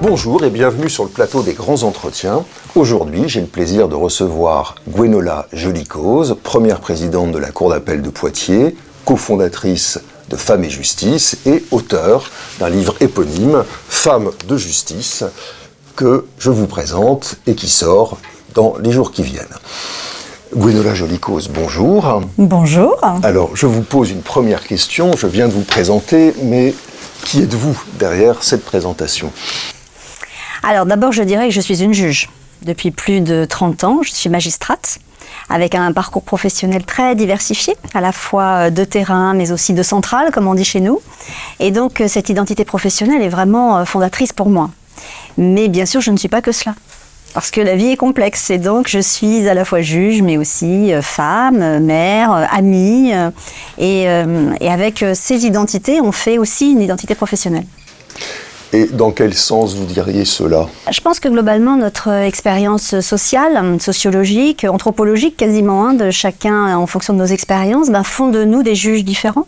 Bonjour et bienvenue sur le plateau des Grands Entretiens. Aujourd'hui, j'ai le plaisir de recevoir Gwenola Joly-Coz, première présidente de la Cour d'appel de Poitiers, cofondatrice de Femmes et Justice et auteure d'un livre éponyme, Femmes de Justice, que je vous présente et qui sort dans les jours qui viennent. Gwenola Joly-Coz, bonjour. Bonjour. Alors, je vous pose une première question. Je viens de vous présenter, mais qui êtes-vous derrière cette présentation ? Alors, d'abord, je dirais que je suis une juge. Depuis plus de 30 ans, je suis magistrate, avec un parcours professionnel très diversifié, à la fois de terrain, mais aussi de centrale, comme on dit chez nous. Et donc, cette identité professionnelle est vraiment fondatrice pour moi. Mais bien sûr, je ne suis pas que cela. Parce que la vie est complexe, et donc je suis à la fois juge, mais aussi femme, mère, amie, et avec ces identités, on fait aussi une identité professionnelle. Et dans quel sens vous diriez cela ? Je pense que globalement, notre expérience sociale, sociologique, anthropologique quasiment, de chacun en fonction de nos expériences, font de nous des juges différents.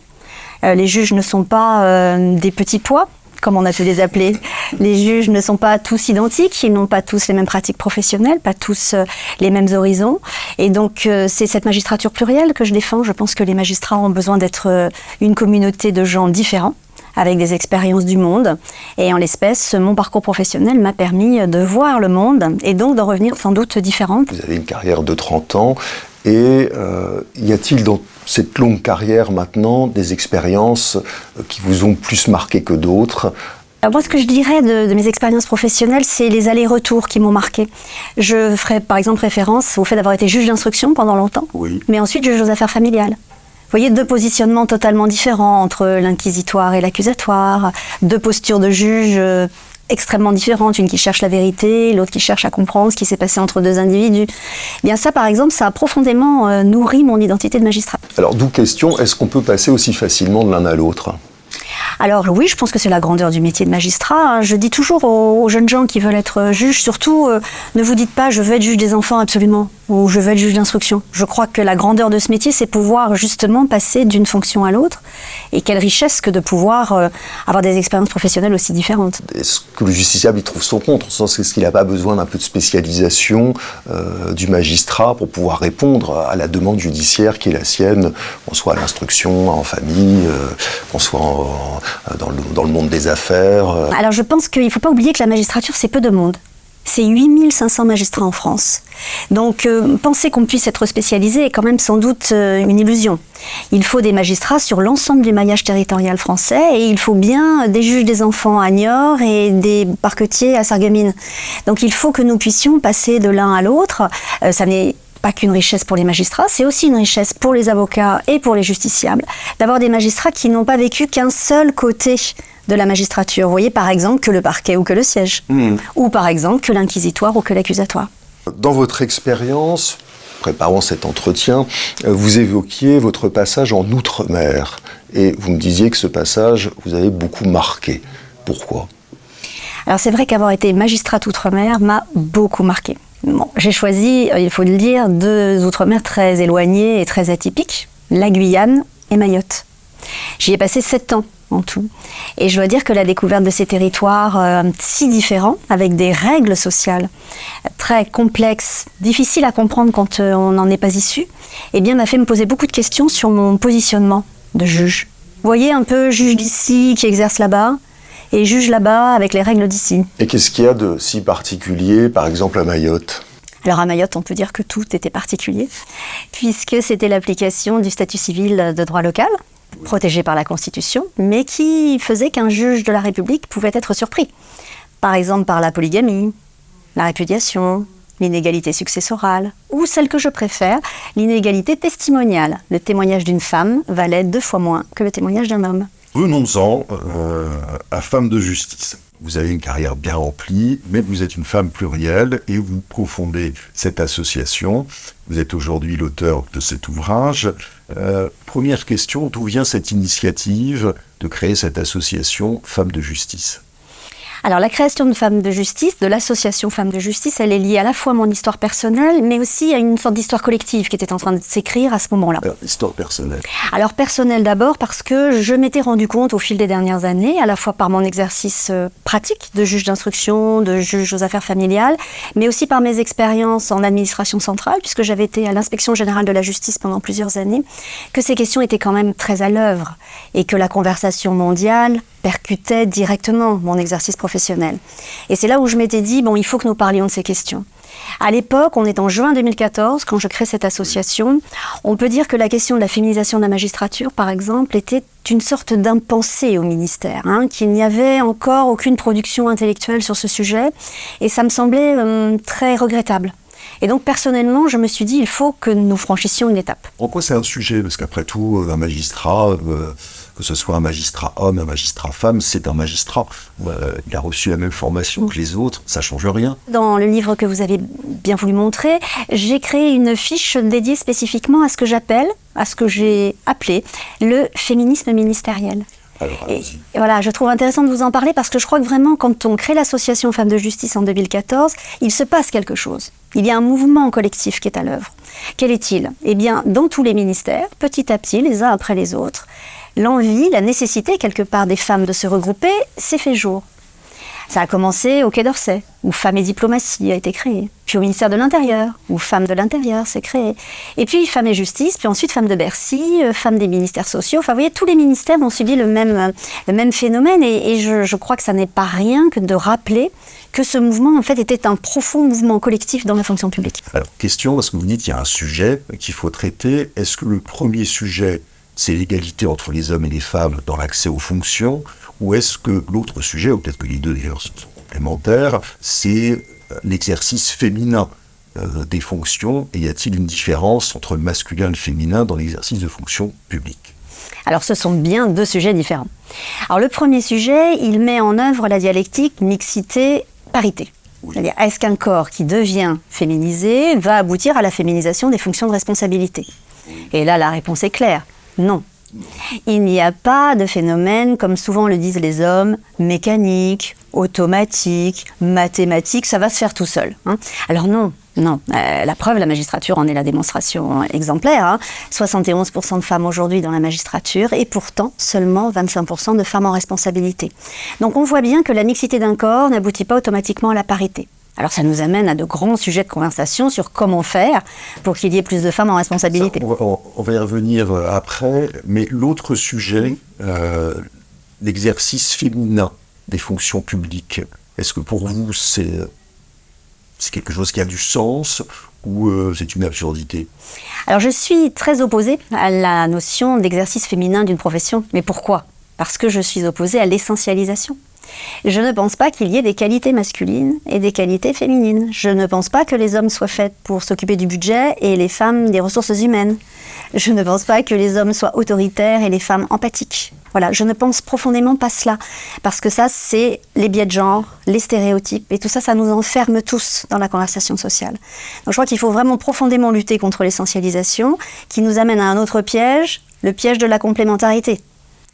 Les juges ne sont pas des petits pois, comme on a pu les appeler. Les juges ne sont pas tous identiques, ils n'ont pas tous les mêmes pratiques professionnelles, pas tous les mêmes horizons. Et donc, c'est cette magistrature plurielle que je défends. Je pense que les magistrats ont besoin d'être une communauté de gens différents, avec des expériences du monde. Et en l'espèce, mon parcours professionnel m'a permis de voir le monde et donc d'en revenir sans doute différente. Vous avez une carrière de 30 ans et y a-t-il dans cette longue carrière maintenant des expériences qui vous ont plus marqué que d'autres ? Alors moi, ce que je dirais de mes expériences professionnelles, c'est les allers-retours qui m'ont marqué. Je ferai par exemple référence au fait d'avoir été juge d'instruction pendant longtemps, oui. Mais ensuite juge aux affaires familiales. Vous voyez, deux positionnements totalement différents entre l'inquisitoire et l'accusatoire, deux postures de juge extrêmement différentes, une qui cherche la vérité, l'autre qui cherche à comprendre ce qui s'est passé entre deux individus. Eh bien ça, par exemple, ça a profondément nourri mon identité de magistrat. Alors, d'où question, est-ce qu'on peut passer aussi facilement de l'un à l'autre ? Alors oui, je pense que c'est la grandeur du métier de magistrat. Je dis toujours aux jeunes gens qui veulent être juges, surtout, ne vous dites pas « je veux être juge des enfants absolument » ou « je veux être juge d'instruction ». Je crois que la grandeur de ce métier, c'est pouvoir justement passer d'une fonction à l'autre. Et quelle richesse que de pouvoir avoir des expériences professionnelles aussi différentes. Est-ce que le justiciable y trouve son compte ? En sens, est-ce qu'il n'a pas besoin d'un peu de spécialisation du magistrat pour pouvoir répondre à la demande judiciaire qui est la sienne, qu'on soit à l'instruction, en famille, qu'on soit dans le monde des affaires. Alors je pense qu'il ne faut pas oublier que la magistrature, c'est peu de monde. C'est 8500 magistrats en France. Donc penser qu'on puisse être spécialisé est quand même sans doute une illusion. Il faut des magistrats sur l'ensemble du maillage territorial français et il faut bien des juges des enfants à Niort et des parquetiers à Sarreguemines. Donc il faut que nous puissions passer de l'un à l'autre. Ça n'est pas qu'une richesse pour les magistrats, c'est aussi une richesse pour les avocats et pour les justiciables, d'avoir des magistrats qui n'ont pas vécu qu'un seul côté de la magistrature. Vous voyez, par exemple, que le parquet ou que le siège. Ou par exemple, que l'inquisitoire ou que l'accusatoire. Dans votre expérience, préparant cet entretien, vous évoquiez votre passage en Outre-mer. Et vous me disiez que ce passage vous avait beaucoup marqué. Pourquoi ? Alors c'est vrai qu'avoir été magistrate Outre-mer m'a beaucoup marqué. Bon, j'ai choisi, il faut le dire, deux Outre-mer très éloignés et très atypiques, la Guyane et Mayotte. J'y ai passé 7 ans en tout. Et je dois dire que la découverte de ces territoires si différents, avec des règles sociales très complexes, difficiles à comprendre quand on n'en est pas issu, eh bien, m'a fait me poser beaucoup de questions sur mon positionnement de juge. Vous voyez, un peu juge d'ici qui exerce là-bas, et juge là-bas avec les règles d'ici. Et qu'est-ce qu'il y a de si particulier, par exemple, à Mayotte ? Alors à Mayotte, on peut dire que tout était particulier, puisque c'était l'application du statut civil de droit local, protégé par la Constitution, mais qui faisait qu'un juge de la République pouvait être surpris. Par exemple par la polygamie, la répudiation, l'inégalité successorale, ou celle que je préfère, l'inégalité testimoniale. Le témoignage d'une femme valait 2 fois moins que le témoignage d'un homme. Venons-en à Femmes de Justice. Vous avez une carrière bien remplie, mais vous êtes une femme plurielle et vous cofondez cette association. Vous êtes aujourd'hui l'auteur de cet ouvrage. Première question, d'où vient cette initiative de créer cette association Femmes de Justice ? Alors la création de Femmes de Justice, de l'association Femmes de Justice, elle est liée à la fois à mon histoire personnelle, mais aussi à une sorte d'histoire collective qui était en train de s'écrire à ce moment-là. Alors, histoire personnelle. Alors personnelle d'abord parce que je m'étais rendu compte au fil des dernières années, à la fois par mon exercice pratique de juge d'instruction, de juge aux affaires familiales, mais aussi par mes expériences en administration centrale, puisque j'avais été à l'inspection générale de la justice pendant plusieurs années, que ces questions étaient quand même très à l'œuvre et que la conversation mondiale percutait directement mon exercice professionnel. Et c'est là où je m'étais dit, bon, il faut que nous parlions de ces questions. À l'époque, on est en juin 2014, quand je crée cette association, on peut dire que la question de la féminisation de la magistrature, par exemple, était une sorte d'impensé au ministère, qu'il n'y avait encore aucune production intellectuelle sur ce sujet, et ça me semblait très regrettable. Et donc, personnellement, je me suis dit, il faut que nous franchissions une étape. Pourquoi c'est un sujet? Parce qu'après tout, un magistrat, que ce soit un magistrat homme, un magistrat femme, c'est un magistrat. Il a reçu la même formation que les autres, ça ne change rien. Dans le livre que vous avez bien voulu montrer, j'ai créé une fiche dédiée spécifiquement à ce que j'appelle, à ce que j'ai appelé le féminisme ministériel. Alors, et voilà, je trouve intéressant de vous en parler parce que je crois que vraiment, quand on crée l'association Femmes de Justice en 2014, il se passe quelque chose. Il y a un mouvement collectif qui est à l'œuvre. Quel est-il? Eh bien, dans tous les ministères, petit à petit, les uns après les autres, l'envie, la nécessité, quelque part, des femmes de se regrouper s'est fait jour. Ça a commencé au Quai d'Orsay, où Femmes et Diplomatie a été créé. Puis au ministère de l'Intérieur, où Femmes de l'Intérieur s'est créé. Et puis Femmes et Justice, puis ensuite Femmes de Bercy, Femmes des ministères sociaux. Enfin, vous voyez, tous les ministères ont subi le même phénomène. Et je crois que ça n'est pas rien que de rappeler que ce mouvement, en fait, était un profond mouvement collectif dans la fonction publique. Alors, question, parce que vous dites qu'il y a un sujet qu'il faut traiter. Est-ce que le premier sujet, c'est l'égalité entre les hommes et les femmes dans l'accès aux fonctions, ou est-ce que l'autre sujet, ou peut-être que les deux d'ailleurs sont complémentaires, c'est l'exercice féminin des fonctions, et y a-t-il une différence entre le masculin et le féminin dans l'exercice de fonctions publiques? Alors ce sont bien deux sujets différents. Alors le premier sujet, il met en œuvre la dialectique mixité-parité. Oui. C'est-à-dire, est-ce qu'un corps qui devient féminisé va aboutir à la féminisation des fonctions de responsabilité? Et là, la réponse est claire. Non. Il n'y a pas de phénomène, comme souvent le disent les hommes, mécanique, automatique, mathématique, ça va se faire tout seul. Alors non. La preuve, la magistrature en est la démonstration exemplaire. 71% de femmes aujourd'hui dans la magistrature et pourtant seulement 25% de femmes en responsabilité. Donc on voit bien que la mixité d'un corps n'aboutit pas automatiquement à la parité. Alors ça nous amène à de grands sujets de conversation sur comment faire pour qu'il y ait plus de femmes en responsabilité. Ça, on va y revenir après, mais l'autre sujet, l'exercice féminin des fonctions publiques, est-ce que pour vous c'est quelque chose qui a du sens ou c'est une absurdité? Alors je suis très opposée à la notion d'exercice féminin d'une profession. Mais pourquoi? Parce que je suis opposée à l'essentialisation. Je ne pense pas qu'il y ait des qualités masculines et des qualités féminines. Je ne pense pas que les hommes soient faits pour s'occuper du budget et les femmes des ressources humaines. Je ne pense pas que les hommes soient autoritaires et les femmes empathiques. Voilà, je ne pense profondément pas cela. Parce que ça, c'est les biais de genre, les stéréotypes. Et tout ça, ça nous enferme tous dans la conversation sociale. Donc je crois qu'il faut vraiment profondément lutter contre l'essentialisation qui nous amène à un autre piège, le piège de la complémentarité.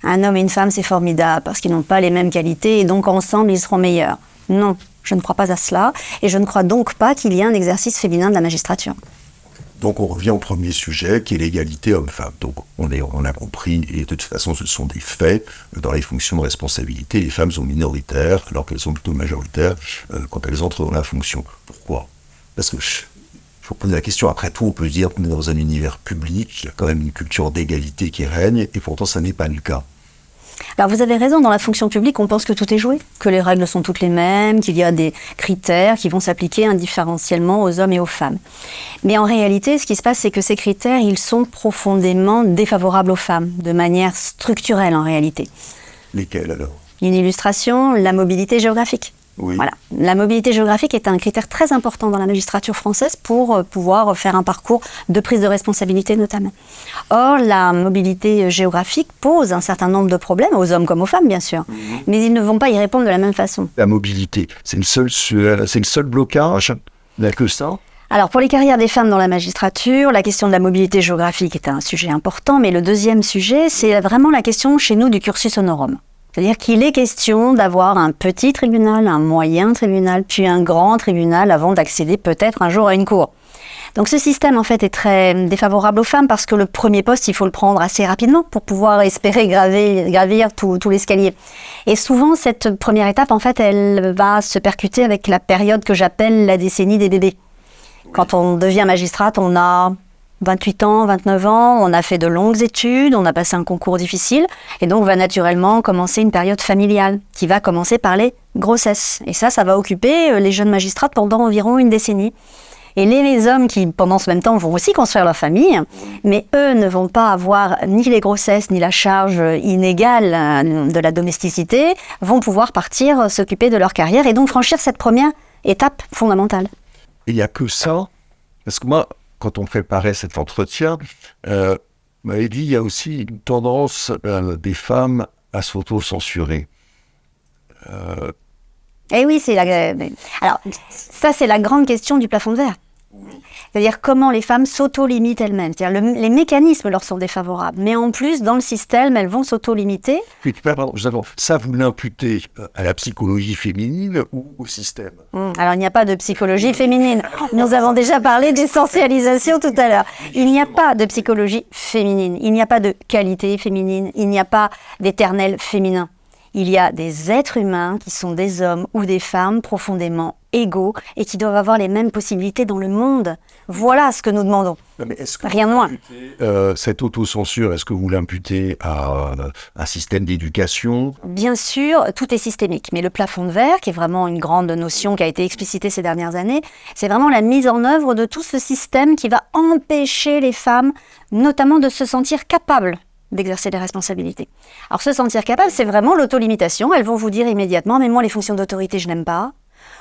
Un homme et une femme, c'est formidable parce qu'ils n'ont pas les mêmes qualités et donc ensemble, ils seront meilleurs. Non, je ne crois pas à cela et je ne crois donc pas qu'il y ait un exercice féminin de la magistrature. Donc on revient au premier sujet qui est l'égalité homme-femme. Donc on a compris, et de toute façon ce sont des faits, dans les fonctions de responsabilité, les femmes sont minoritaires alors qu'elles sont plutôt majoritaires quand elles entrent dans la fonction. Pourquoi? Parce que je vous pose la question, après tout on peut se dire qu'on est dans un univers public, il y a quand même une culture d'égalité qui règne et pourtant ça n'est pas le cas. Alors vous avez raison, dans la fonction publique, on pense que tout est joué, que les règles sont toutes les mêmes, qu'il y a des critères qui vont s'appliquer indifférenciellement aux hommes et aux femmes. Mais en réalité, ce qui se passe, c'est que ces critères, ils sont profondément défavorables aux femmes, de manière structurelle en réalité. Lesquels alors? Une illustration, la mobilité géographique. Oui. Voilà. La mobilité géographique est un critère très important dans la magistrature française pour pouvoir faire un parcours de prise de responsabilité notamment. Or, la mobilité géographique pose un certain nombre de problèmes, aux hommes comme aux femmes bien sûr, mais ils ne vont pas y répondre de la même façon. La mobilité, c'est le seul blocage, il n'y a que ça? Alors, pour les carrières des femmes dans la magistrature, la question de la mobilité géographique est un sujet important, mais le deuxième sujet, c'est vraiment la question chez nous du cursus honorum. C'est-à-dire qu'il est question d'avoir un petit tribunal, un moyen tribunal, puis un grand tribunal avant d'accéder peut-être un jour à une cour. Donc ce système en fait est très défavorable aux femmes parce que le premier poste, il faut le prendre assez rapidement pour pouvoir espérer gravir tout l'escalier. Et souvent cette première étape en fait, elle va se percuter avec la période que j'appelle la décennie des bébés. Quand on devient magistrate, on a 28 ans, 29 ans, on a fait de longues études, on a passé un concours difficile et donc va naturellement commencer une période familiale qui va commencer par les grossesses. Et ça va occuper les jeunes magistrates pendant environ une décennie. Et les hommes qui, pendant ce même temps, vont aussi construire leur famille, mais eux ne vont pas avoir ni les grossesses, ni la charge inégale de la domesticité, vont pouvoir partir s'occuper de leur carrière et donc franchir cette première étape fondamentale. Il n'y a que ça, parce que moi, quand on préparait cet entretien, on m'avait dit qu'il y a aussi une tendance des femmes à s'auto-censurer. Eh oui, alors ça c'est la grande question du plafond de verre. C'est-à-dire comment les femmes s'auto-limitent elles-mêmes. C'est-à-dire les mécanismes leur sont défavorables, mais en plus dans le système elles vont s'auto-limiter. Ça vous l'imputez à la psychologie féminine ou au système? Alors il n'y a pas de psychologie féminine. Nous avons déjà parlé d'essentialisation tout à l'heure. Il n'y a pas de psychologie féminine. Il n'y a pas de qualité féminine. Il n'y a pas d'éternel féminin. Il y a des êtres humains qui sont des hommes ou des femmes profondément égaux et qui doivent avoir les mêmes possibilités dans le monde. Voilà ce que nous demandons. Rien de moins. Cette autocensure, est-ce que vous l'imputez à un système d'éducation? Bien sûr, tout est systémique. Mais le plafond de verre, qui est vraiment une grande notion qui a été explicitée ces dernières années, c'est vraiment la mise en œuvre de tout ce système qui va empêcher les femmes, notamment de se sentir capables d'exercer des responsabilités. Alors se sentir capable, c'est vraiment l'autolimitation. Elles vont vous dire immédiatement, mais moi les fonctions d'autorité je n'aime pas,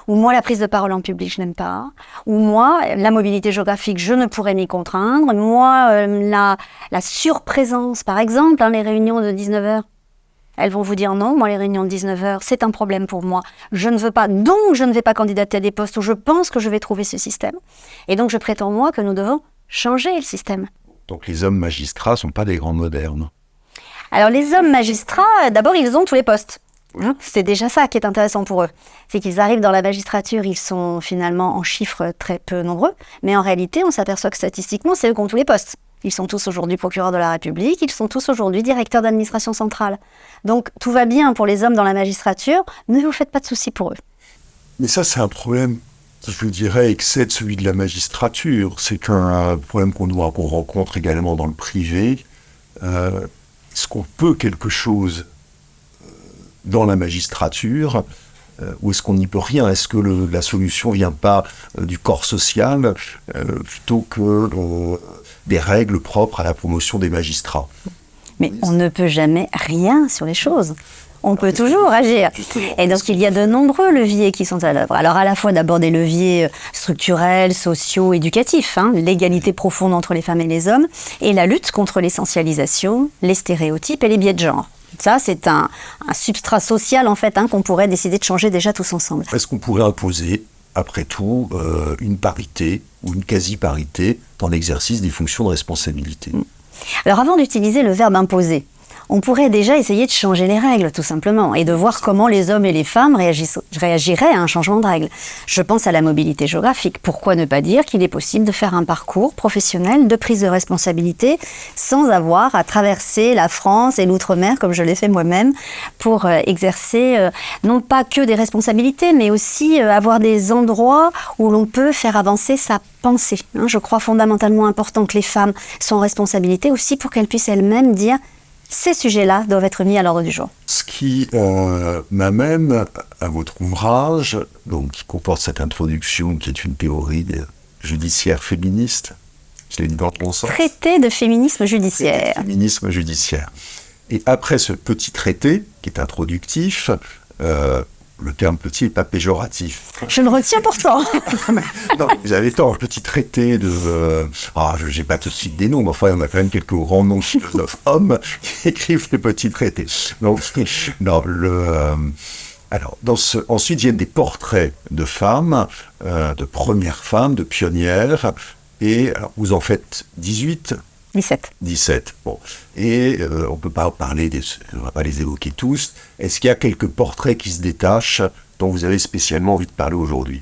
ou moi la prise de parole en public je n'aime pas, ou moi la mobilité géographique je ne pourrais m'y contraindre, moi la surprésence par exemple, les réunions de 19h. Elles vont vous dire non, moi les réunions de 19h c'est un problème pour moi, je ne veux pas, donc je ne vais pas candidater à des postes où je pense que je vais trouver ce système. Et donc je prétends moi que nous devons changer le système. Donc les hommes magistrats ne sont pas des grands modernes. Alors les hommes magistrats, d'abord ils ont tous les postes. C'est déjà ça qui est intéressant pour eux. C'est qu'ils arrivent dans la magistrature, ils sont finalement en chiffres très peu nombreux, mais en réalité on s'aperçoit que statistiquement c'est eux qui ont tous les postes. Ils sont tous aujourd'hui procureurs de la République, ils sont tous aujourd'hui directeurs d'administration centrale. Donc tout va bien pour les hommes dans la magistrature, ne vous faites pas de soucis pour eux. Mais ça c'est un problème qui, je dirais, excède celui de la magistrature. C'est un problème qu'on rencontre également dans le privé. Est-ce qu'on peut quelque chose dans la magistrature ou est-ce qu'on n'y peut rien? Est-ce que la solution ne vient pas du corps social plutôt que des règles propres à la promotion des magistrats? Mais on ne peut jamais rien sur les choses. On peut toujours agir. Et donc, il y a de nombreux leviers qui sont à l'œuvre. Alors, à la fois d'abord des leviers structurels, sociaux, éducatifs, l'égalité profonde entre les femmes et les hommes, et la lutte contre l'essentialisation, les stéréotypes et les biais de genre. Ça, c'est un substrat social, en fait, qu'on pourrait décider de changer déjà tous ensemble. Est-ce qu'on pourrait imposer, après tout, une parité ou une quasi-parité dans l'exercice des fonctions de responsabilité? Alors, avant d'utiliser le verbe imposer, on pourrait déjà essayer de changer les règles, tout simplement, et de voir comment les hommes et les femmes réagiraient à un changement de règles. Je pense à la mobilité géographique. Pourquoi ne pas dire qu'il est possible de faire un parcours professionnel de prise de responsabilité sans avoir à traverser la France et l'outre-mer, comme je l'ai fait moi-même, pour exercer non pas que des responsabilités, mais aussi avoir des endroits où l'on peut faire avancer sa pensée. Je crois fondamentalement important que les femmes soient en responsabilité aussi pour qu'elles puissent elles-mêmes dire ces sujets-là doivent être mis à l'ordre du jour. Ce qui m'amène à votre ouvrage, donc, qui comporte cette introduction qui est une théorie judiciaire féministe. Je l'ai dit dans le bon sens. Traité de féminisme judiciaire. Féminisme judiciaire. Et après ce petit traité, qui est introductif, le terme petit n'est pas péjoratif. Je le retiens pourtant. Non, vous avez tort, petit traité de... je n'ai pas tout de suite des noms, mais enfin, on a quand même quelques grands noms de philosophes hommes qui écrivent les petits traités. Donc, ensuite viennent des portraits de femmes, de premières femmes, de pionnières, et alors, vous en faites 18. 17. 17, bon. Et on ne peut pas parler, on ne va pas les évoquer tous. Est-ce qu'il y a quelques portraits qui se détachent dont vous avez spécialement envie de parler aujourd'hui ?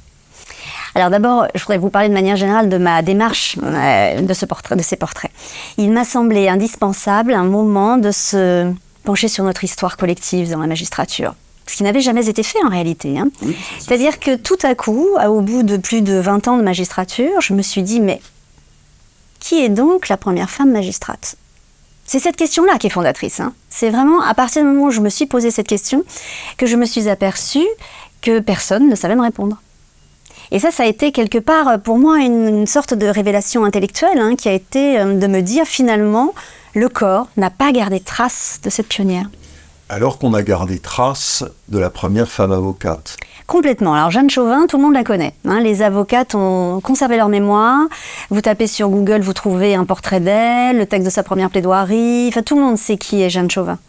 Alors d'abord, je voudrais vous parler de manière générale de ma démarche de ces portraits. Il m'a semblé indispensable un moment de se pencher sur notre histoire collective dans la magistrature. Ce qui n'avait jamais été fait en réalité. Oui, c'est-à-dire que tout à coup, au bout de plus de 20 ans de magistrature, je me suis dit, mais qui est donc la première femme magistrate ? C'est cette question-là qui est fondatrice. C'est vraiment à partir du moment où je me suis posé cette question que je me suis aperçue que personne ne savait me répondre. Et ça a été quelque part pour moi une sorte de révélation intellectuelle qui a été de me dire finalement, le corps n'a pas gardé trace de cette pionnière. Alors qu'on a gardé trace de la première femme avocate. Complètement. Alors Jeanne Chauvin, tout le monde la connaît. Les avocates ont conservé leur mémoire. Vous tapez sur Google, vous trouvez un portrait d'elle, le texte de sa première plaidoirie. Enfin, tout le monde sait qui est Jeanne Chauvin.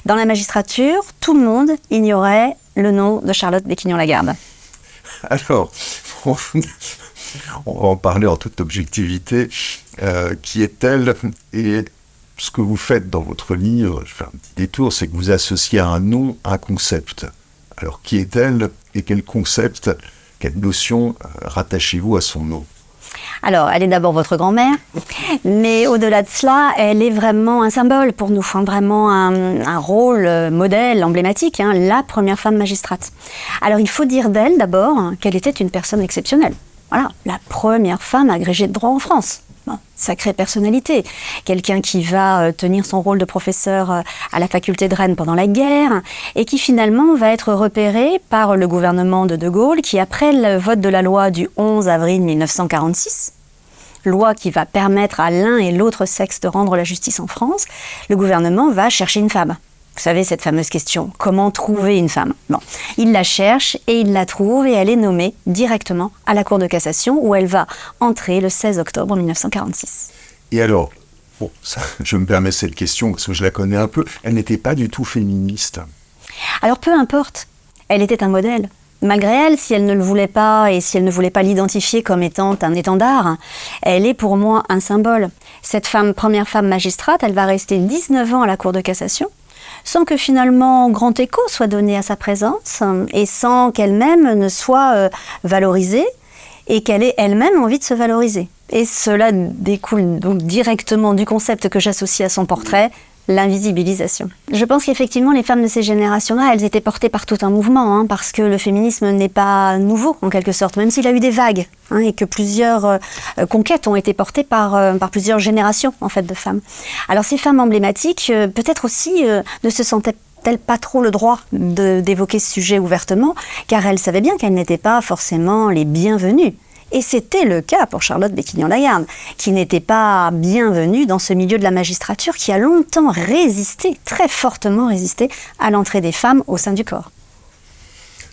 Dans la magistrature, tout le monde ignorait le nom de Charlotte Béquignon-Lagarde. Alors, on va en parler en toute objectivité. Qui est-elle ? Et ce que vous faites dans votre livre, je fais un petit détour, c'est que vous associez à un nom un concept. Alors, qui est-elle et quel concept, quelle notion rattachez-vous à son nom ? Alors, elle est d'abord votre grand-mère, mais au-delà de cela, elle est vraiment un symbole pour nous, vraiment un rôle modèle, emblématique, la première femme magistrate. Alors, il faut dire d'elle d'abord qu'elle était une personne exceptionnelle. Voilà, la première femme agrégée de droit en France. Bon, sacrée personnalité. Quelqu'un qui va tenir son rôle de professeur à la faculté de Rennes pendant la guerre et qui finalement va être repéré par le gouvernement de Gaulle qui, après le vote de la loi du 11 avril 1946, loi qui va permettre à l'un et l'autre sexe de rendre la justice en France, le gouvernement va chercher une femme. Vous savez, cette fameuse question, comment trouver une femme ? Bon, il la cherche et il la trouve et elle est nommée directement à la Cour de cassation où elle va entrer le 16 octobre 1946. Et alors, bon, ça, je me permets cette question parce que je la connais un peu, elle n'était pas du tout féministe. Alors peu importe, elle était un modèle. Malgré elle, si elle ne le voulait pas et si elle ne voulait pas l'identifier comme étant un étendard, elle est pour moi un symbole. Cette première femme magistrate, elle va rester 19 ans à la Cour de cassation, sans que finalement grand écho soit donné à sa présence et sans qu'elle-même ne soit valorisée et qu'elle ait elle-même envie de se valoriser. Et cela découle donc directement du concept que j'associe à son portrait, l'invisibilisation. Je pense qu'effectivement, les femmes de ces générations-là, elles étaient portées par tout un mouvement, parce que le féminisme n'est pas nouveau, en quelque sorte, même s'il a eu des vagues, et que plusieurs conquêtes ont été portées par plusieurs générations, en fait, de femmes. Alors, ces femmes emblématiques, peut-être aussi, ne se sentaient-elles pas trop le droit d'évoquer ce sujet ouvertement, car elles savaient bien qu'elles n'étaient pas forcément les bienvenues. Et c'était le cas pour Charlotte Béquignon-Lagarde, qui n'était pas bienvenue dans ce milieu de la magistrature qui a longtemps résisté, très fortement résisté, à l'entrée des femmes au sein du corps.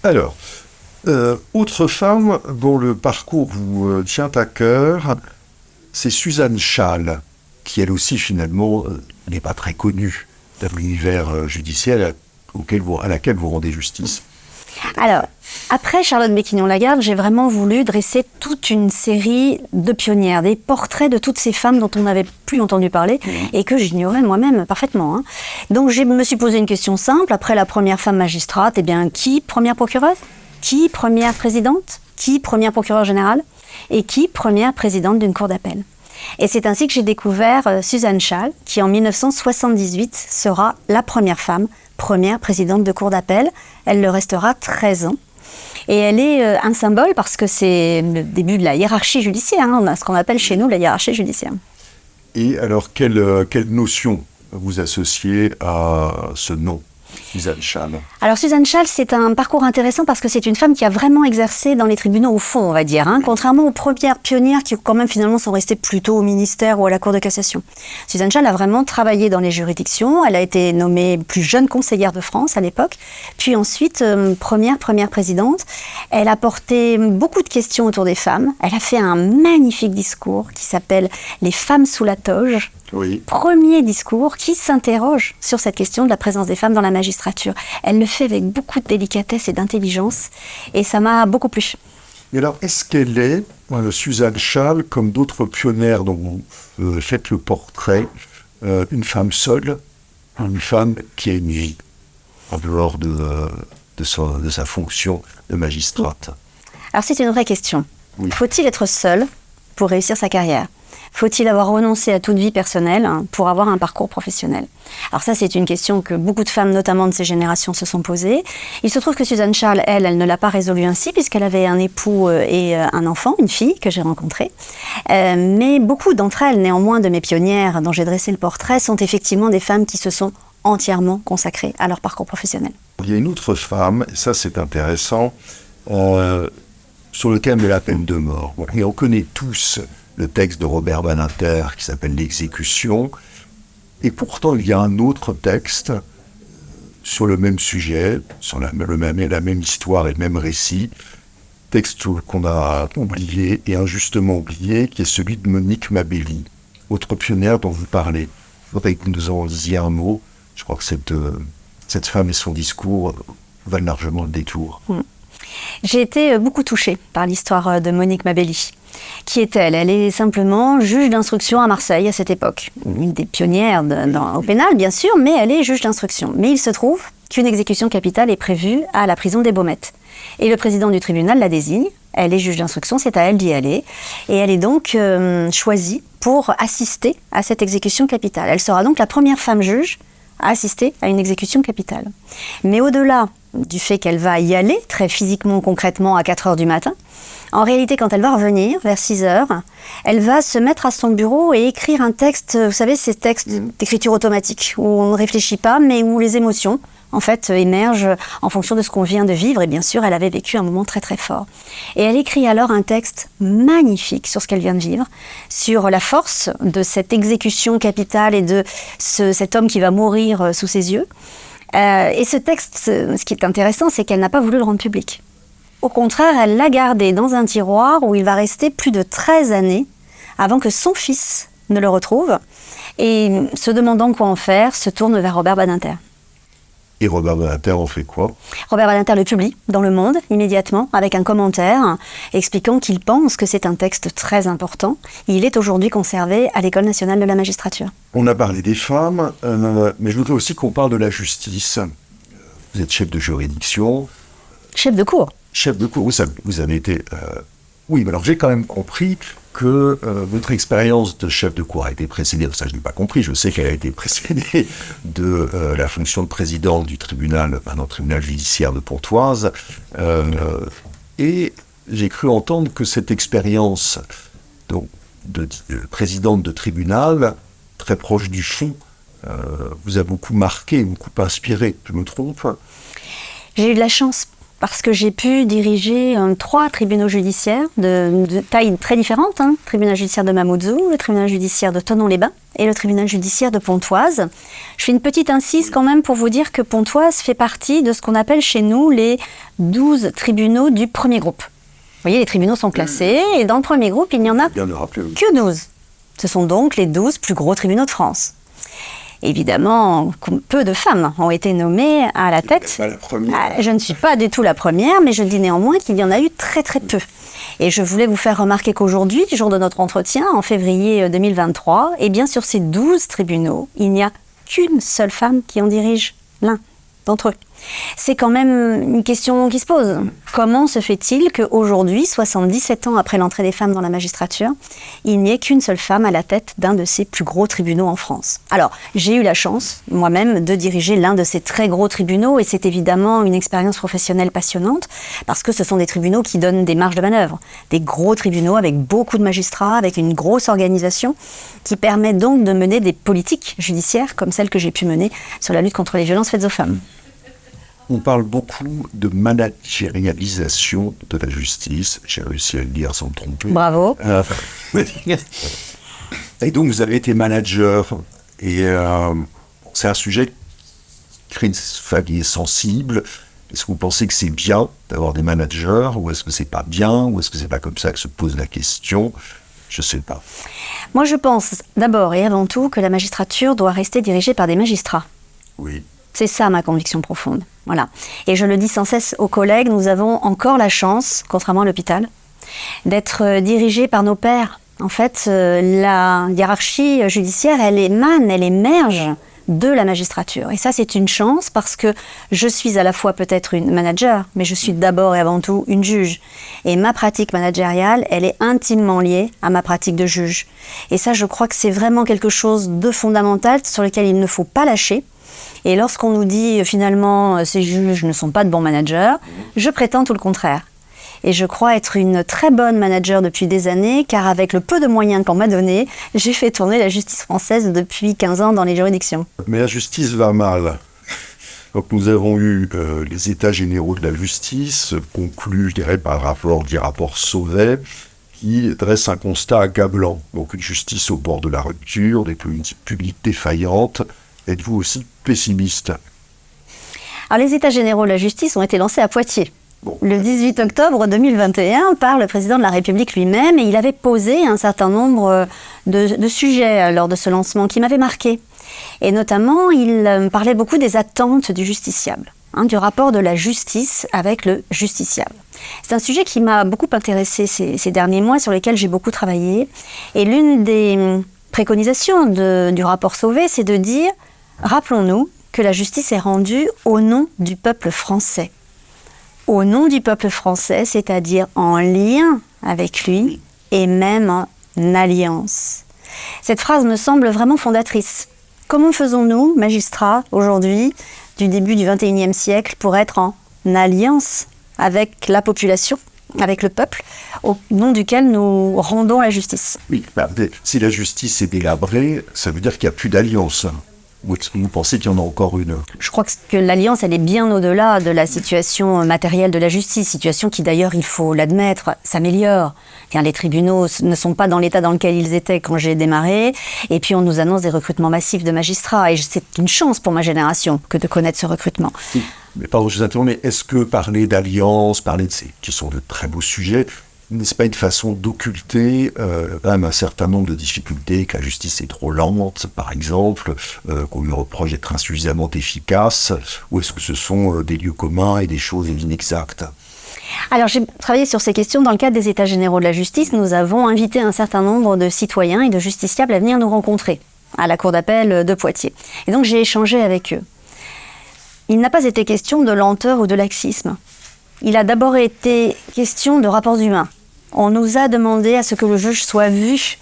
Alors, autre femme dont le parcours vous tient à cœur, c'est Suzanne Schall, qui elle aussi finalement n'est pas très connue dans l'univers judiciaire à laquelle vous rendez justice. Alors, après Charlotte Béquignon-Lagarde, j'ai vraiment voulu dresser toute une série de pionnières, des portraits de toutes ces femmes dont on n'avait plus entendu parler et que j'ignorais moi-même parfaitement. Donc je me suis posé une question simple, après la première femme magistrate, qui première procureuse ? Qui première présidente ? Qui première procureure générale ? Et qui première présidente d'une cour d'appel ? Et c'est ainsi que j'ai découvert Suzanne Schall, qui en 1978 sera la première femme, première présidente de cour d'appel. Elle le restera 13 ans. Et elle est un symbole parce que c'est le début de la hiérarchie judiciaire, on a ce qu'on appelle chez nous la hiérarchie judiciaire. Et alors, quelle notion vous associez à ce nom ? Suzanne Schall. Alors Suzanne Schall, c'est un parcours intéressant parce que c'est une femme qui a vraiment exercé dans les tribunaux au fond, on va dire, contrairement aux premières pionnières qui quand même finalement sont restées plutôt au ministère ou à la Cour de cassation. Suzanne Schall a vraiment travaillé dans les juridictions, elle a été nommée plus jeune conseillère de France à l'époque, puis ensuite première présidente. Elle a porté beaucoup de questions autour des femmes, elle a fait un magnifique discours qui s'appelle « Les femmes sous la toge ». Oui. Premier discours qui s'interroge sur cette question de la présence des femmes dans la magistrature. Elle le fait avec beaucoup de délicatesse et d'intelligence et ça m'a beaucoup plu. Et alors, est-ce qu'elle est, Suzanne Schall, comme d'autres pionnières dont vous faites le portrait, une femme seule, une femme qui a une vie en dehors de sa fonction de magistrate? Alors c'est une vraie question. Oui. Faut-il être seul pour réussir sa carrière ? Faut-il avoir renoncé à toute vie personnelle pour avoir un parcours professionnel ? Alors ça, c'est une question que beaucoup de femmes, notamment de ces générations, se sont posées. Il se trouve que Suzanne Schall, elle ne l'a pas résolu ainsi, puisqu'elle avait un époux et un enfant, une fille que j'ai rencontrée. Mais beaucoup d'entre elles, néanmoins, de mes pionnières dont j'ai dressé le portrait, sont effectivement des femmes qui se sont entièrement consacrées à leur parcours professionnel. Il y a une autre femme, et ça c'est intéressant, sur le thème de la peine de mort. Bon, et on connaît tous le texte de Robert Badinter qui s'appelle L'exécution, et pourtant il y a un autre texte sur le même sujet, sur la même histoire et le même récit, texte qu'on a oublié et injustement oublié, qui est celui de Monique Mabelli, autre pionnière dont vous parlez. Il faudrait que nous en disiez un mot. Je crois que cette femme et son discours valent largement le détour. J'ai été beaucoup touchée par l'histoire de Monique Mabelli. Qui est-elle ? Elle est simplement juge d'instruction à Marseille à cette époque. Une des pionnières au pénal, bien sûr, mais elle est juge d'instruction. Mais il se trouve qu'une exécution capitale est prévue à la prison des Baumettes. Et le président du tribunal la désigne. Elle est juge d'instruction, c'est à elle d'y aller. Et elle est donc choisie pour assister à cette exécution capitale. Elle sera donc la première femme juge à assister à une exécution capitale. Mais au-delà du fait qu'elle va y aller, très physiquement, concrètement, à 4 heures du matin, en réalité, quand elle va revenir, vers 6 heures, elle va se mettre à son bureau et écrire un texte, vous savez, ces textes d'écriture automatique, où on ne réfléchit pas, mais où les émotions, en fait, émergent en fonction de ce qu'on vient de vivre. Et bien sûr, elle avait vécu un moment très très fort. Et elle écrit alors un texte magnifique sur ce qu'elle vient de vivre, sur la force de cette exécution capitale et de cet homme qui va mourir sous ses yeux. Et ce texte, ce qui est intéressant, c'est qu'elle n'a pas voulu le rendre public. Au contraire, elle l'a gardé dans un tiroir où il va rester plus de 13 années avant que son fils ne le retrouve. Et se demandant quoi en faire, se tourne vers Robert Badinter. Et Robert Badinter en fait quoi ? Robert Badinter le publie dans Le Monde, immédiatement, avec un commentaire expliquant qu'il pense que c'est un texte très important. Il est aujourd'hui conservé à l'École nationale de la magistrature. On a parlé des femmes, mais je voudrais aussi qu'on parle de la justice. Vous êtes chef de juridiction. Chef de cour. Chef de cour, vous avez été... Oui, mais alors j'ai quand même compris que votre expérience de chef de cour a été précédée, ça je n'ai pas compris, je sais qu'elle a été précédée de la fonction de président du tribunal, maintenant tribunal judiciaire de Pontoise, et j'ai cru entendre que cette expérience donc, de présidente de tribunal, très proche du fond, vous a beaucoup marqué, beaucoup inspiré, je me trompe ? J'ai eu de la chance parce que j'ai pu diriger 3 tribunaux judiciaires de taille très différente. Le tribunal judiciaire de Mamoudzou, le tribunal judiciaire de Thonon-les-Bains et le tribunal judiciaire de Pontoise. Je fais une petite incise quand même pour vous dire que Pontoise fait partie de ce qu'on appelle chez nous les 12 tribunaux du premier groupe. Vous voyez, les tribunaux sont classés et dans le premier groupe, il n'y en a que 12. Ce sont donc les 12 plus gros tribunaux de France. Évidemment, peu de femmes ont été nommées à la tête. Pas la première. Je ne suis pas du tout la première, mais je dis néanmoins qu'il y en a eu très très peu. Et je voulais vous faire remarquer qu'aujourd'hui, jour de notre entretien, en février 2023, eh bien sur ces 12 tribunaux, il n'y a qu'une seule femme qui en dirige l'un d'entre eux. C'est quand même une question qui se pose. Comment se fait-il qu'aujourd'hui, 77 ans après l'entrée des femmes dans la magistrature, il n'y ait qu'une seule femme à la tête d'un de ces plus gros tribunaux en France ? Alors, j'ai eu la chance, moi-même, de diriger l'un de ces très gros tribunaux, et c'est évidemment une expérience professionnelle passionnante, parce que ce sont des tribunaux qui donnent des marges de manœuvre. Des gros tribunaux avec beaucoup de magistrats, avec une grosse organisation, qui permet donc de mener des politiques judiciaires, comme celle que j'ai pu mener sur la lutte contre les violences faites aux femmes. On parle beaucoup de managérialisation de la justice. J'ai réussi à le dire sans me tromper. Bravo. Et donc, vous avez été manager. Et c'est un sujet qui crée une famille sensible. Est-ce que vous pensez que c'est bien d'avoir des managers, ou est-ce que c'est pas bien, ou est-ce que c'est pas comme ça que se pose la question ? Je sais pas. Moi, je pense d'abord et avant tout que la magistrature doit rester dirigée par des magistrats. Oui. C'est ça ma conviction profonde. Voilà. Et je le dis sans cesse aux collègues, nous avons encore la chance, contrairement à l'hôpital, d'être dirigés par nos pairs. En fait, la hiérarchie judiciaire, elle émerge de la magistrature. Et ça, c'est une chance parce que je suis à la fois peut-être une manager, mais je suis d'abord et avant tout une juge. Et ma pratique managériale, elle est intimement liée à ma pratique de juge. Et ça, je crois que c'est vraiment quelque chose de fondamental sur lequel il ne faut pas lâcher. Et lorsqu'on nous dit finalement ces juges ne sont pas de bons managers, je prétends tout le contraire. Et je crois être une très bonne manager depuis des années, car avec le peu de moyens qu'on m'a donné, j'ai fait tourner la justice française depuis 15 ans dans les juridictions. Mais la justice va mal. Donc nous avons eu les états généraux de la justice, conclus, je dirais, par le rapport Sauvé, qui dresse un constat accablant. Donc une justice au bord de la rupture, des politiques publiques défaillantes. Êtes-vous aussi pessimiste? Alors les états généraux de la justice ont été lancés à Poitiers. Le 18 octobre 2021 par le président de la République lui-même, et il avait posé un certain nombre de sujets lors de ce lancement qui m'avaient marqué. Et notamment, il parlait beaucoup des attentes du justiciable, du rapport de la justice avec le justiciable. C'est un sujet qui m'a beaucoup intéressée ces derniers mois, sur lequel j'ai beaucoup travaillé. Et l'une des préconisations du rapport Sauvé, c'est de dire, rappelons-nous que la justice est rendue au nom du peuple français. Au nom du peuple français, c'est-à-dire en lien avec lui et même en alliance. Cette phrase me semble vraiment fondatrice. Comment faisons-nous, magistrats, aujourd'hui, du début du XXIe siècle, pour être en alliance avec la population, avec le peuple, au nom duquel nous rendons la justice? Oui, si la justice est délabrée, ça veut dire qu'il n'y a plus d'alliance. Ou est-ce que vous pensez qu'il y en a encore une? Je crois que l'alliance, elle est bien au-delà de la situation matérielle de la justice, situation qui d'ailleurs, il faut l'admettre, s'améliore. Les tribunaux ne sont pas dans l'état dans lequel ils étaient quand j'ai démarré, et puis on nous annonce des recrutements massifs de magistrats, et c'est une chance pour ma génération que de connaître ce recrutement. Oui, mais pardon, je vous interromps, mais est-ce que parler d'alliance, parler de ces, qui sont de très beaux sujets, n'est-ce pas une façon d'occulter même un certain nombre de difficultés, que la justice est trop lente, par exemple, qu'on lui reproche d'être insuffisamment efficace, ou est-ce que ce sont des lieux communs et des choses inexactes? Alors j'ai travaillé sur ces questions dans le cadre des États généraux de la justice. Nous avons invité un certain nombre de citoyens et de justiciables à venir nous rencontrer à la cour d'appel de Poitiers. Et donc j'ai échangé avec eux. Il n'a pas été question de lenteur ou de laxisme. Il a d'abord été question de rapports humains. On nous a demandé à ce que le juge soit vu,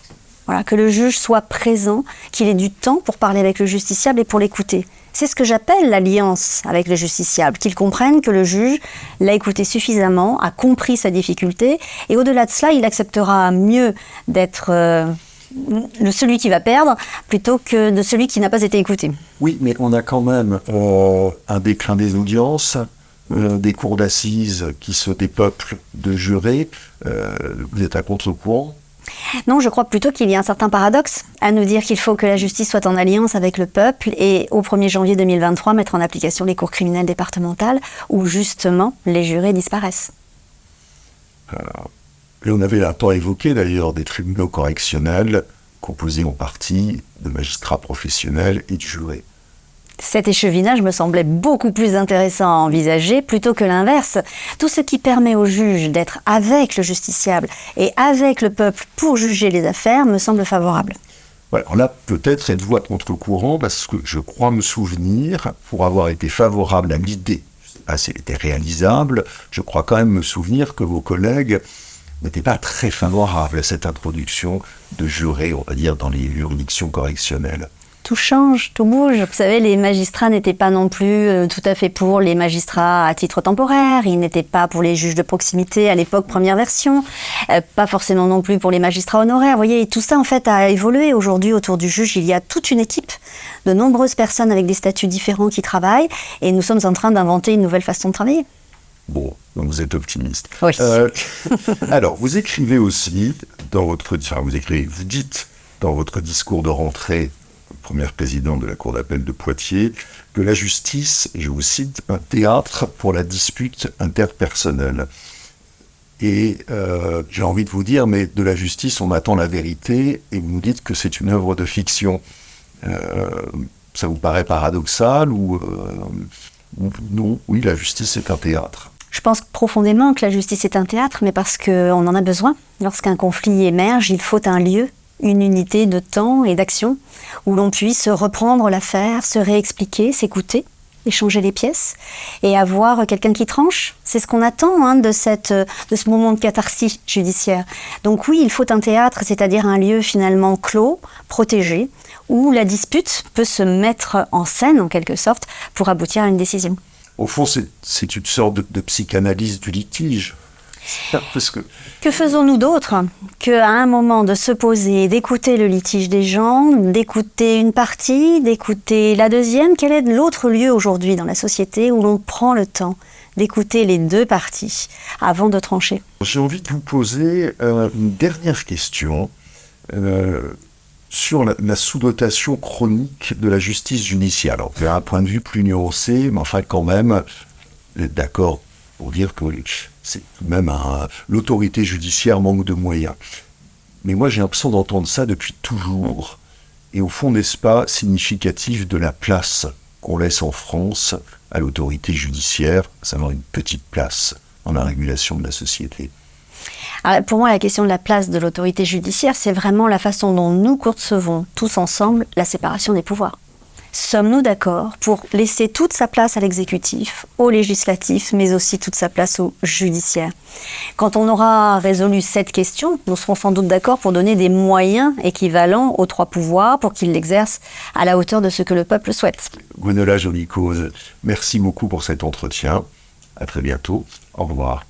que le juge soit présent, qu'il ait du temps pour parler avec le justiciable et pour l'écouter. C'est ce que j'appelle l'alliance avec le justiciable, qu'il comprenne que le juge l'a écouté suffisamment, a compris sa difficulté, et au-delà de cela, il acceptera mieux d'être celui qui va perdre plutôt que de celui qui n'a pas été écouté. Oui, mais on a quand même un déclin des audiences, des cours d'assises qui se dépeuplent de jurés. Vous êtes à contre-courant? Non, je crois plutôt qu'il y a un certain paradoxe à nous dire qu'il faut que la justice soit en alliance avec le peuple et au 1er janvier 2023 mettre en application les cours criminelles départementales où justement les jurés disparaissent. Et on avait un temps évoqué d'ailleurs des tribunaux correctionnels composés en partie de magistrats professionnels et de jurés. Cet échevinage me semblait beaucoup plus intéressant à envisager plutôt que l'inverse. Tout ce qui permet au juge d'être avec le justiciable et avec le peuple pour juger les affaires me semble favorable. Ouais, alors là, peut-être êtes-vous à contre-courant parce que je crois me souvenir, pour avoir été favorable à l'idée, si elle était réalisable, je crois quand même me souvenir que vos collègues n'étaient pas très favorables à cette introduction de jurés, on va dire, dans les juridictions correctionnelles. Tout change, tout bouge. Vous savez, les magistrats n'étaient pas non plus tout à fait pour les magistrats à titre temporaire. Ils n'étaient pas pour les juges de proximité à l'époque, première version. Pas forcément non plus pour les magistrats honoraires. Vous voyez, tout ça en fait a évolué. Aujourd'hui, autour du juge, il y a toute une équipe de nombreuses personnes avec des statuts différents qui travaillent. Et nous sommes en train d'inventer une nouvelle façon de travailler. Bon, donc vous êtes optimiste. Oui. Alors, vous écrivez aussi dans votre... Enfin, vous dites dans votre discours de rentrée, première présidente de la Cour d'appel de Poitiers, que la justice, et je vous cite, un théâtre pour la dispute interpersonnelle. Et j'ai envie de vous dire, mais de la justice, on attend la vérité, et vous nous dites que c'est une œuvre de fiction. Ça vous paraît paradoxal ou non? Oui, la justice est un théâtre. Je pense profondément que la justice est un théâtre, mais parce qu'on en a besoin. Lorsqu'un conflit émerge, il faut un lieu, une unité de temps et d'action, où l'on puisse reprendre l'affaire, se réexpliquer, s'écouter, échanger les pièces, et avoir quelqu'un qui tranche. C'est ce qu'on attend de ce moment de catharsis judiciaire. Donc oui, il faut un théâtre, c'est-à-dire un lieu finalement clos, protégé, où la dispute peut se mettre en scène, en quelque sorte, pour aboutir à une décision. Au fond, c'est une sorte de psychanalyse du litige. Parce Que faisons-nous d'autre qu'à un moment de se poser, d'écouter le litige des gens, d'écouter une partie, d'écouter la deuxième? Quel est l'autre lieu aujourd'hui dans la société où l'on prend le temps d'écouter les deux parties avant de trancher? J'ai envie de vous poser une dernière question sur la sous-dotation chronique de la justice judiciaire. Alors, vers un point de vue plus nuancé, mais enfin quand même, d'accord pour dire que c'est même l'autorité judiciaire manque de moyens. Mais moi, j'ai l'impression d'entendre ça depuis toujours. Et au fond, n'est-ce pas significatif de la place qu'on laisse en France à l'autorité judiciaire, à savoir une petite place dans la régulation de la société? Alors, pour moi, la question de la place de l'autorité judiciaire, c'est vraiment la façon dont nous concevons tous ensemble la séparation des pouvoirs. Sommes-nous d'accord pour laisser toute sa place à l'exécutif, au législatif, mais aussi toute sa place au judiciaire? Quand on aura résolu cette question, nous serons sans doute d'accord pour donner des moyens équivalents aux trois pouvoirs pour qu'ils l'exercent à la hauteur de ce que le peuple souhaite. Gwenola Joly-Coz, merci beaucoup pour cet entretien. À très bientôt. Au revoir.